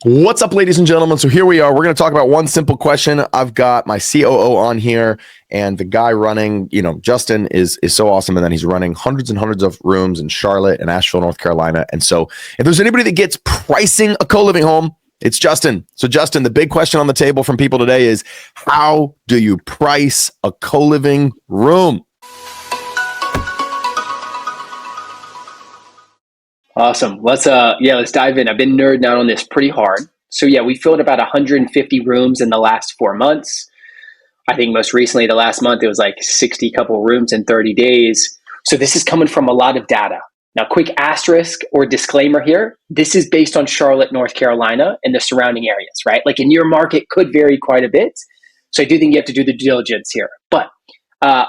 What's up, ladies and gentlemen? So here we are. We're going to talk about one simple question. I've got my COO on here, and the guy running, Justin is so awesome. And then he's running hundreds and hundreds of rooms in Charlotte and Asheville, North Carolina. And so if there's anybody that gets pricing a co-living home, it's Justin. So Justin, the big question on the table from people today is, how do you price a co-living room? Awesome. Let's dive in. I've been nerding out on this pretty hard. So we filled about 150 rooms in the last 4 months. I think most recently, the last month, it was like 60 couple rooms in 30 days. So this is coming from a lot of data. Now, quick asterisk or disclaimer here. This is based on Charlotte, North Carolina and the surrounding areas, right? Like in your market could vary quite a bit. So I do think you have to do the due diligence here. But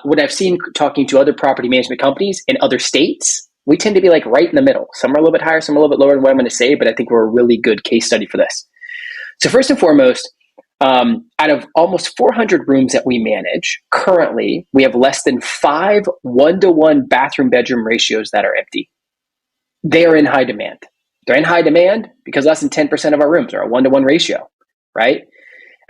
what I've seen talking to other property management companies in other states, we tend to be like right in the middle. Some are a little bit higher, some are a little bit lower than what I'm going to say, but I think we're a really good case study for this. So first and foremost, out of almost 400 rooms that we manage, currently, we have less than 5 one-to-one bathroom-bedroom ratios that are empty. They are in high demand. They're in high demand because less than 10% of our rooms are a one-to-one ratio, right?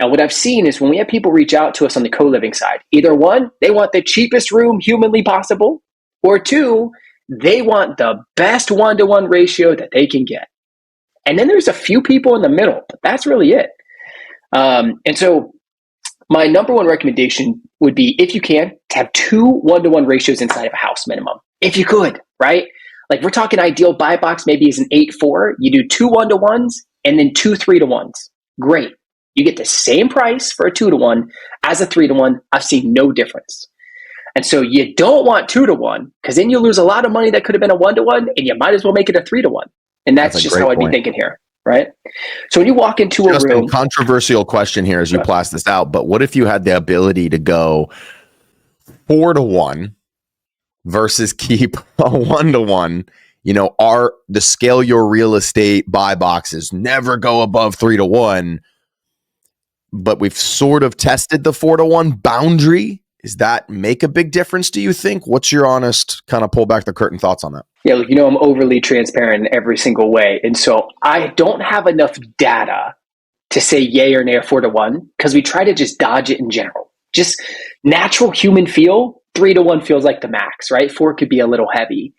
And what I've seen is when we have people reach out to us on the co-living side, either one, they want the cheapest room humanly possible, or two, they want the best one-to-one ratio that they can get. And then there's a few people in the middle, but that's really it. And so my number one recommendation would be, if you can, to have 2 one-to-one ratios inside of a house minimum. If you could, right? Like we're talking ideal buy box maybe is an 8-4. You do 2 1-to-1s and then 2 3-to-1s. Great. You get the same price for a 2-to-1 as a 3-to-1. I've seen no difference. And so you don't want 2-to-1 because then you lose a lot of money that could have been a 1-to-1 and you might as well make it a 3-to-1. And that's just how I'd be thinking here, right? So when you walk into a room... Controversial question here as you blast this out, but what if you had the ability to go 4-to-1 versus keep a 1-to-1? The scale your real estate buy boxes never go above 3-to-1, but we've sort of tested the 4-to-1 boundary. Does that make a big difference, do you think? What's your honest kind of pull back the curtain thoughts on that? Yeah, look, I'm overly transparent in every single way. And so I don't have enough data to say yay or nay or 4-to-1 because we try to just dodge it in general. Just natural human feel, 3-to-1 feels like the max, right? 4 could be a little heavy.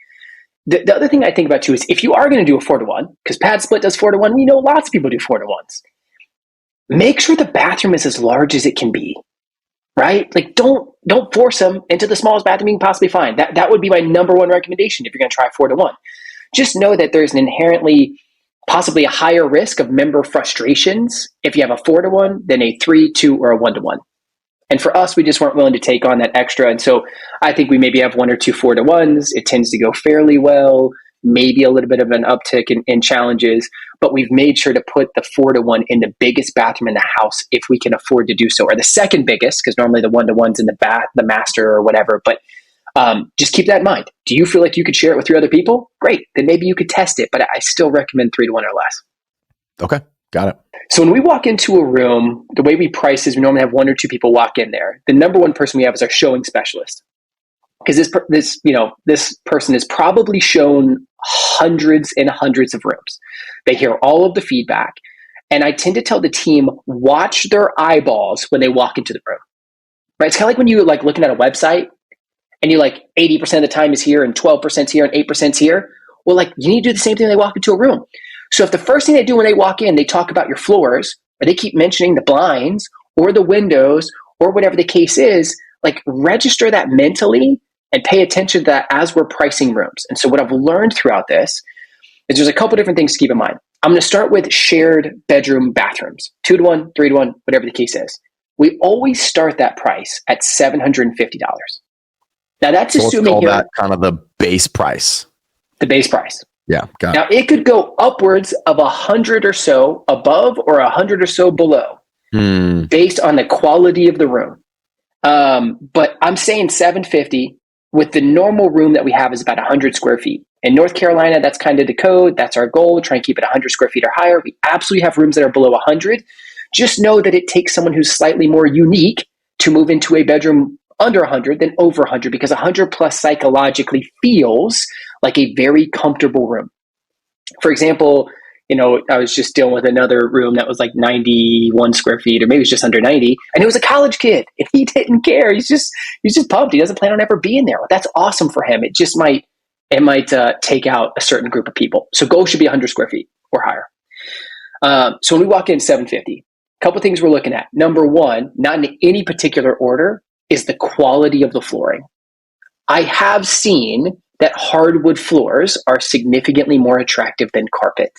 The other thing I think about too is if you are going to do a 4-to-1, because Pad Split does 4-to-1, we know lots of people do 4-to-1s. Make sure the bathroom is as large as it can be. Right? Like don't force them into the smallest bathroom you can possibly find. That would be my number one recommendation if you're going to try 4-to-1. Just know that there's an inherently possibly a higher risk of member frustrations if you have a 4-to-1 than a 3, 2, or a 1-to-1. And for us, we just weren't willing to take on that extra. And so I think we maybe have 1 or 2 4-to-1s. It tends to go fairly well, maybe a little bit of an uptick in challenges, but we've made sure to put the 4-to-1 in the biggest bathroom in the house if we can afford to do so, or the second biggest, because normally the 1-to-1's in the master or whatever. But just keep that in mind. Do you feel like you could share it with 3 other people? Great. Then maybe you could test it, but I still recommend 3-to-1 or less. Okay. Got it. So when we walk into a room, the way we price is we normally have 1 or 2 people walk in there. The number one person we have is our showing specialist. Because this person has probably shown hundreds and hundreds of rooms. They hear all of the feedback. And I tend to tell the team, watch their eyeballs when they walk into the room. Right? It's kind of like when you're like looking at a website and you're like 80% of the time is here and 12% is here and 8% is here. Well, like you need to do the same thing when they walk into a room. So if the first thing they do when they walk in, they talk about your floors, or they keep mentioning the blinds or the windows or whatever the case is, like register that mentally and pay attention to that as we're pricing rooms. And so what I've learned throughout this is there's a couple different things to keep in mind. I'm going to start with shared bedroom bathrooms, 2-to-1, 3-to-1, whatever the case is. We always start that price at $750. Now that's assuming let's call that kind of the base price. The base price. Yeah. Got it. Now it could go upwards of 100 or so above or 100 or so below based on the quality of the room. But I'm saying $750 with the normal room that we have is about 100 square feet. In North Carolina, that's kind of the code. That's our goal. Try and keep it 100 square feet or higher. We absolutely have rooms that are below 100. Just know that it takes someone who's slightly more unique to move into a bedroom under 100 than over 100 because 100 plus psychologically feels like a very comfortable room. For example, I was just dealing with another room that was like 91 square feet, or maybe it was just under 90, and it was a college kid, and he didn't care. He's just pumped. He doesn't plan on ever being there. Well, that's awesome for him. It might take out a certain group of people. So goal should be 100 square feet or higher. So when we walk in 750, a couple things we're looking at. Number one, not in any particular order, is the quality of the flooring. I have seen that hardwood floors are significantly more attractive than carpet.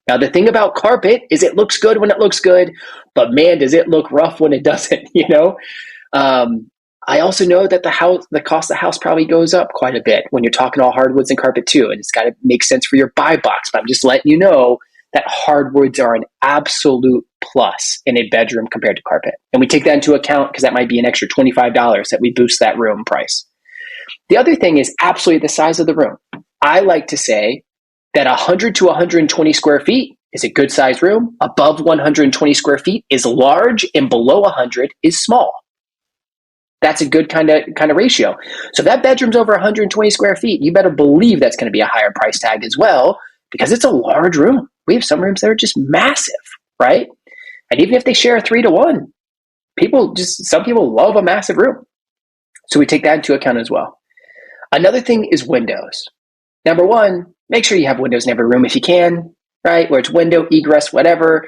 Now, the thing about carpet is it looks good when it looks good, but man, does it look rough when it doesn't, I also know that the cost of the house probably goes up quite a bit when you're talking all hardwoods and carpet too, and it's got to make sense for your buy box. But I'm just letting you know that hardwoods are an absolute plus in a bedroom compared to carpet. And we take that into account because that might be an extra $25 that we boost that room price. The other thing is absolutely the size of the room. I like to say that 100 to 120 square feet is a good size room. Above 120 square feet is large, and below 100 is small. That's a good kind of ratio. So if that bedroom's over 120 square feet, you better believe that's going to be a higher price tag as well, because it's a large room. We have some rooms that are just massive, right? And even if they share a 3-to-1, some people love a massive room. So we take that into account as well. Another thing is windows. Number one, make sure you have windows in every room if you can, right? Where it's window, egress, whatever.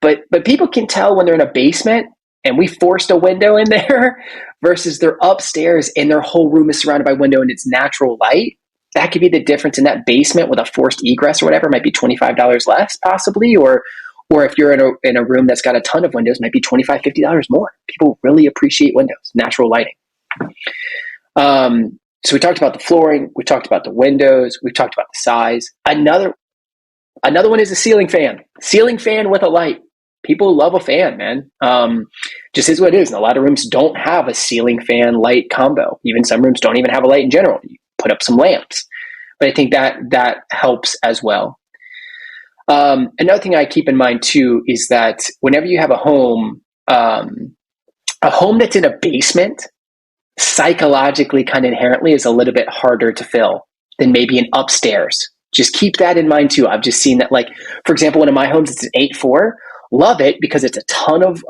But people can tell when they're in a basement and we forced a window in there versus they're upstairs and their whole room is surrounded by window and it's natural light. That could be the difference in that basement with a forced egress or whatever. It might be $25 less possibly, or if you're in a room that's got a ton of windows, it might be $25, $50 more. People really appreciate windows, natural lighting. So we talked about the flooring, we talked about the windows, we talked about the size. Another one is a ceiling fan. Ceiling fan with a light. People love a fan, man. Just is what it is. And a lot of rooms don't have a ceiling fan light combo. Even some rooms don't even have a light in general. You put up some lamps. But I think that helps as well. Another thing I keep in mind too is that whenever you have a home that's in a basement, psychologically kind of inherently is a little bit harder to fill than maybe an upstairs. Just keep that in mind too. I've just seen that, like, for example, one of my homes, it's an 8-4. Love it because it's a ton of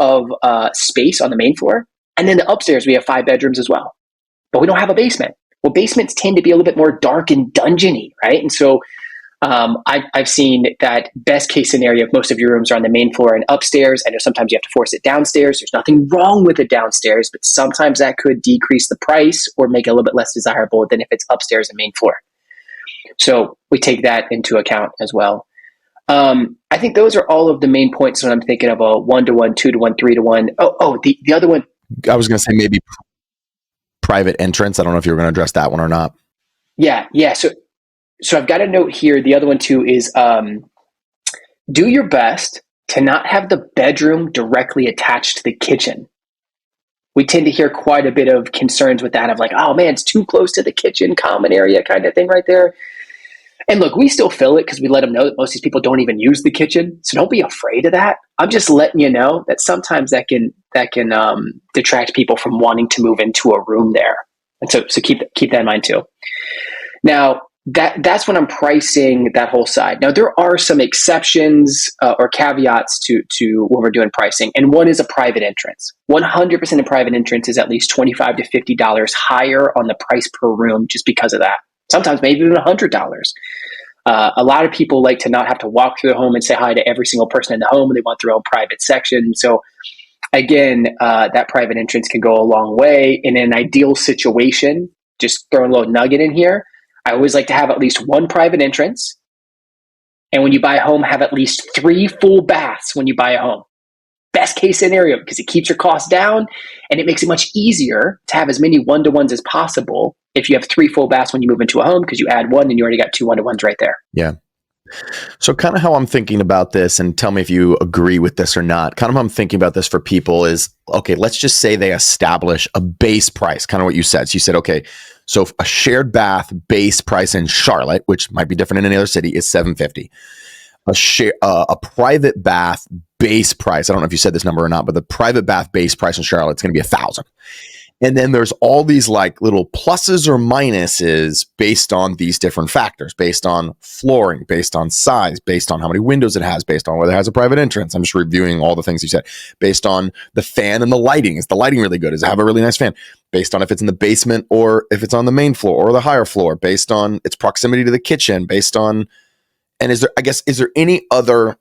space on the main floor. And then the upstairs, we have 5 bedrooms as well. But we don't have a basement. Well, basements tend to be a little bit more dark and dungeony, right? And so I've seen that best case scenario if most of your rooms are on the main floor and upstairs. I know sometimes you have to force it downstairs. There's nothing wrong with it downstairs, but sometimes that could decrease the price or make it a little bit less desirable than if it's upstairs and main floor. So we take that into account as well. I think those are all of the main points when I'm thinking of a 1-to-1, 2-to-1, 3-to-1. The other one. I was going to say maybe private entrance. I don't know if you were going to address that one or not. Yeah. So I've got a note here. The other one too is do your best to not have the bedroom directly attached to the kitchen. We tend to hear quite a bit of concerns with that of like, oh man, it's too close to the kitchen, common area kind of thing right there. And look, we still fill it because we let them know that most of these people don't even use the kitchen. So don't be afraid of that. I'm just letting you know that sometimes that can detract people from wanting to move into a room there. And so keep that in mind too. Now, that's when I'm pricing that whole side. Now, there are some exceptions or caveats to when we're doing pricing. And one is a private entrance. 100% of private entrance is at least $25 to $50 higher on the price per room just because of that. Sometimes maybe even $100. A lot of people like to not have to walk through the home and say hi to every single person in the home, and they want their own private section. So again, that private entrance can go a long way. In an ideal situation, just throwing a little nugget in here, I always like to have at least one private entrance. And when you buy a home, have at least 3 full baths when you buy a home. Best case scenario, because it keeps your costs down and it makes it much easier to have as many 1-to-1s as possible if you have 3 full baths when you move into a home, because you add one and you already got 2 1-to-1s right there. Yeah. So kind of how I'm thinking about this, and tell me if you agree with this or not, kind of how I'm thinking about this for people is, okay, let's just say they establish a base price, kind of what you said. So you said, okay, so a shared bath base price in Charlotte, which might be different in any other city, is $750. A private bath base price, I don't know if you said this number or not, but the private bath base price in Charlotte is going to be $1,000. And then there's all these like little pluses or minuses based on these different factors, based on flooring, based on size, based on how many windows it has, based on whether it has a private entrance. I'm just reviewing all the things you said. Based on the fan and the lighting. Is the lighting really good? Does it have a really nice fan? Based on if it's in the basement or if it's on the main floor or the higher floor, based on its proximity to the kitchen, based on, and is there any other,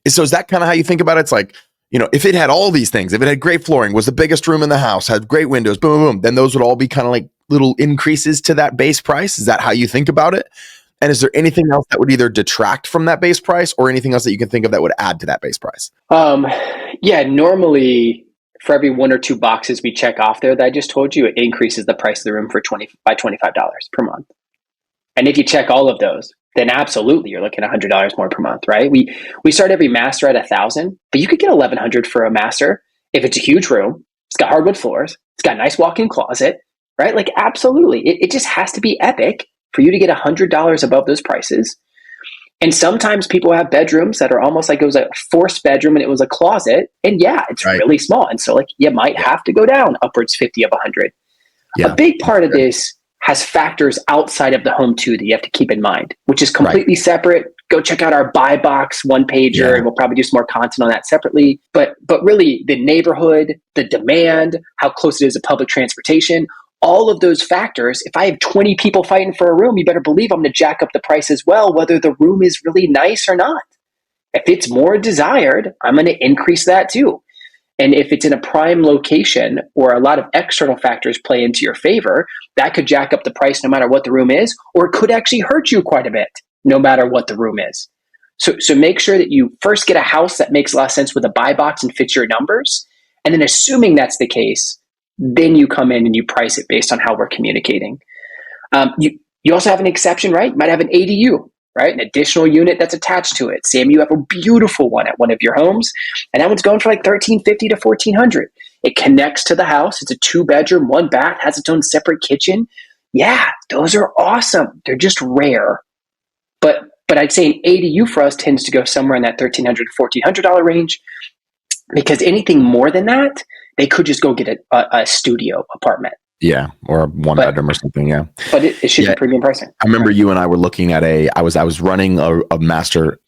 so is that kind of how you think about it? It's like, if it had all these things, if it had great flooring, was the biggest room in the house, had great windows, boom, boom, boom, then those would all be kind of like little increases to that base price. Is that how you think about it? And is there anything else that would either detract from that base price or anything else that you can think of that would add to that base price? Yeah, normally for every one or two boxes we check off there that I just told you, it increases the price of the room by $25 per month. And if you check all of those, then absolutely you're looking at $100 more per month, right? We start every master at $1,000, but you could get $1,100 for a master if it's a huge room. It's got hardwood floors. It's got a nice walk-in closet, right? Like absolutely, it just has to be epic for you to get $100 above those prices. And sometimes people have bedrooms that are almost like it was a forced bedroom and it was a closet, and yeah, it's really small, and so like you might have to go down upwards 50 of 100. A big part of this has factors outside of the home too that you have to keep in mind, which is completely separate. Go check out our buy box one pager, and we'll probably do some more content on that separately. But really the neighborhood, the demand, how close it is to public transportation, all of those factors. If I have 20 people fighting for a room, you better believe I'm going to jack up the price as well, whether the room is really nice or not. If it's more desired, I'm going to increase that too. And if it's in a prime location or a lot of external factors play into your favor, that could jack up the price no matter what the room is, or it could actually hurt you quite a bit no matter what the room is. So make sure that you first get a house that makes a lot of sense with a buy box and fits your numbers. And then assuming that's the case, then you come in and you price it based on how we're communicating. You also have an exception, right? You might have an ADU, right? An additional unit that's attached to it. Sam, you have a beautiful one at one of your homes, and that one's going for like $1,350 to $1,400. It connects to the house. It's a 2-bedroom, 1 bath, has its own separate kitchen. Yeah, those are awesome. They're just rare. But I'd say an ADU for us tends to go somewhere in that $1,300 to $1,400 range, because anything more than that, they could just go get a studio apartment. Yeah, or a 1-bedroom or something. Yeah, but it should be premium pricing. I remember you and I were looking at I was running a master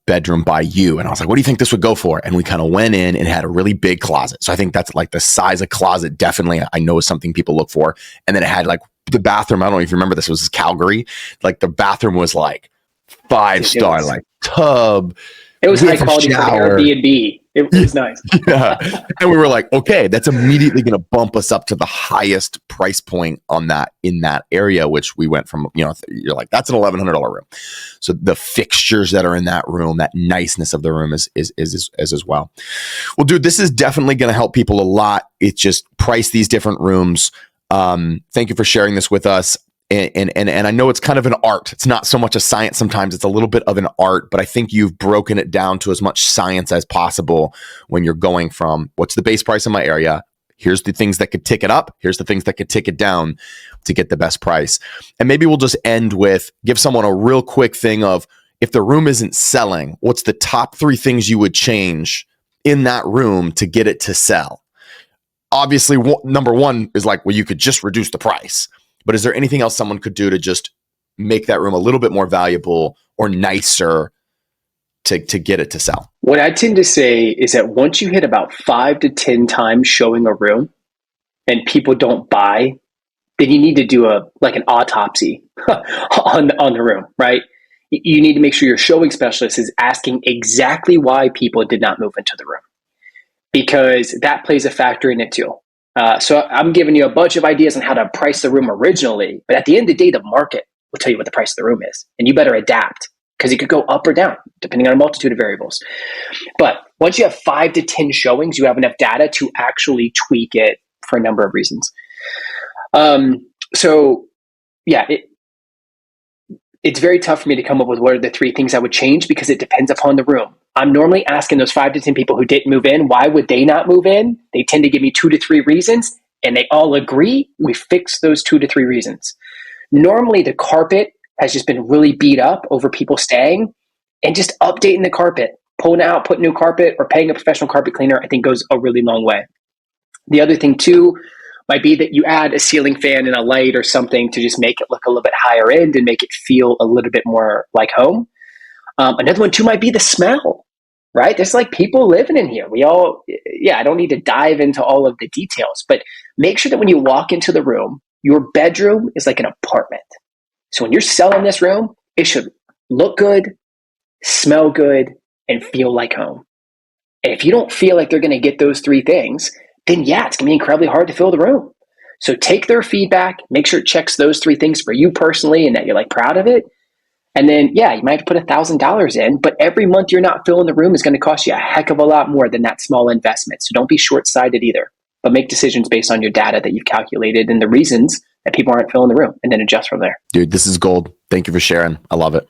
bedroom by you, and I was like, "What do you think this would go for?" And we kind of went in and it had a really big closet. So I think that's like the size of closet. Definitely, I know is something people look for. And then it had like the bathroom. I don't know if you remember this. Was Calgary. Like the bathroom was like 5-star, like tub. It was high quality for Airbnb. It was nice. Yeah. And we were like, okay, that's immediately going to bump us up to the highest price point on that in that area, which we went from, you're like, that's an $1,100 room. So the fixtures that are in that room, that niceness of the room is as well. Well, dude, this is definitely going to help people a lot. It's just price these different rooms. Thank you for sharing this with us. And I know it's kind of an art. It's not so much a science. Sometimes it's a little bit of an art, but I think you've broken it down to as much science as possible when you're going from what's the base price in my area. Here's the things that could tick it up. Here's the things that could tick it down to get the best price. And maybe we'll just end with give someone a real quick thing of if the room isn't selling, what's the top 3 things you would change in that room to get it to sell? Obviously, number 1 is like, well, you could just reduce the price. But is there anything else someone could do to just make that room a little bit more valuable or nicer to get it to sell? What I tend to say is that once you hit about 5 to 10 times showing a room and people don't buy, then you need to do an autopsy on the room, right? You need to make sure your showing specialist is asking exactly why people did not move into the room, because that plays a factor in it too. So I'm giving you a bunch of ideas on how to price the room originally, but at the end of the day, the market will tell you what the price of the room is, and you better adapt because it could go up or down depending on a multitude of variables. But once you have 5 to 10 showings, you have enough data to actually tweak it for a number of reasons. So yeah, it's very tough for me to come up with what are the 3 things I would change because it depends upon the room. I'm normally asking those 5 to 10 people who didn't move in, why would they not move in? They tend to give me 2 to 3 reasons, and they all agree. We fix those 2 to 3 reasons. Normally, the carpet has just been really beat up over people staying, and just updating the carpet, pulling it out, putting new carpet, or paying a professional carpet cleaner, I think goes a really long way. The other thing too Might be that you add a ceiling fan and a light or something to just make it look a little bit higher end and make it feel a little bit more like home. Another one too might be the smell, right? There's like people living in here. I don't need to dive into all of the details, but make sure that when you walk into the room, your bedroom is like an apartment. So when you're selling this room, it should look good, smell good, and feel like home. And if you don't feel like they're going to get those three things, then it's going to be incredibly hard to fill the room. So take their feedback, make sure it checks those three things for you personally and that you're like proud of it. And then, you might have to put $1,000 in, but every month you're not filling the room is going to cost you a heck of a lot more than that small investment. So don't be short-sighted either, but make decisions based on your data that you've calculated and the reasons that people aren't filling the room, and then adjust from there. Dude, this is gold. Thank you for sharing. I love it.